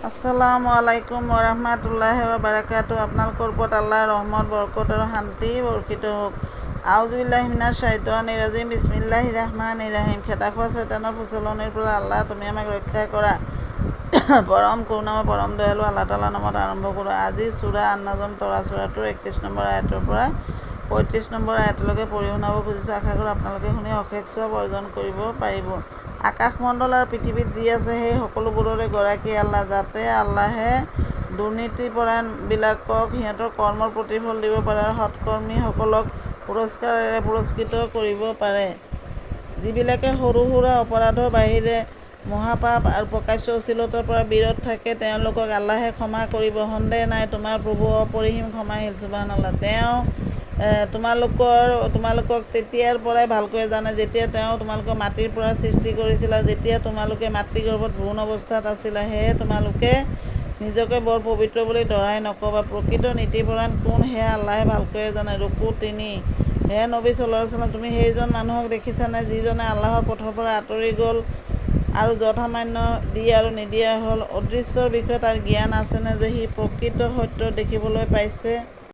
আসসালামু আলাইকুম ওৰহমাতুল্লাহি ওয়া বাৰাকাতুহু। আপোনালোকৰ ওপৰত আল্লাহৰ ৰহমত বৰকত আৰু শান্তি বৰ্ষিত হোক। আউযুবিল্লাহি মিনাশ শাইতানিৰ ৰাজিম। বিসমিল্লাহিৰ ৰাহমানিৰ ৰাহিম। খেতাখোৱা শয়তানৰ প্ৰচলনিৰ পৰা আল্লাহ তুমি আমাক ৰক্ষা কৰা। পৰম কৰুণাময় পৰম দয়ালু আল্লাহ তাআলাৰ নামত আৰম্ভ কৰোঁ। আজি সূৰা আন-নাজম তৰা সূৰাটোৰ 31 নম্বৰ আয়াতৰ পৰা 35 নম্বৰ আয়াতলৈকে পঢ়ি শুনাব খুজিছোঁ। আশা কৰোঁ আপোনালোকে শুনি অশেষ সওৱাব অৰ্জন কৰিব পাৰিব। আকাশমণ্ডল আৰু পৃথিৱীত যি আছে সেই সকলোবোৰৰে গৰাকী আল্লাহ। যাতে আল্লাহে দুৰ্নীতিপৰায়ণবিলাকক সিহঁতৰ কৰ্মৰ প্ৰতিফল দিব পাৰে আৰু সৎকৰ্মীসকলক পুৰস্কাৰেৰে পুৰস্কৃত কৰিব পাৰে। যিবিলাকে সৰু সুৰা অপৰাধৰ বাহিৰে মহাপাপ আৰু প্ৰকাশ্য অশ্লীলতাৰ পৰা বিৰত থাকে তেওঁলোকক আল্লাহে ক্ষমা কৰিব। সন্দেহ নাই তোমাৰ প্ৰভু অপৰিসীম ক্ষমাশীল। সুবহানাল্লাহ। তেওঁ তোমালোকক তেতিয়াৰ পৰাই ভালকৈ জানে যেতিয়া তেওঁ তোমালোকক মাটিৰ পৰা সৃষ্টি কৰিছিল আৰু যেতিয়া তোমালোকে মাতৃগৰ্ভত ভ্ৰূণ অৱস্থাত আছিলা। সেয়ে তোমালোকে নিজকে বৰ পবিত্ৰ বুলি দৰাই নকবা। প্ৰকৃত নীতিপৰায়ণ কোন সেয়া আল্লাহে ভালকৈয়ে জানে। ৰুকু ৩ হে নবী সাল্লাল্লাহু আলাইহি wasallam, তুমি সেইজন মানুহক দেখিছানে যিজনে আল্লাহৰ পথৰ পৰা আঁতৰি গ'ল আৰু যৎসামান্য দি আৰু নিদিয়া হ'ল? অদৃশ্যৰ বিষয়ে তাৰ জ্ঞান আছেনে যে সি প্ৰকৃত সত্য দেখিবলৈ পাইছে?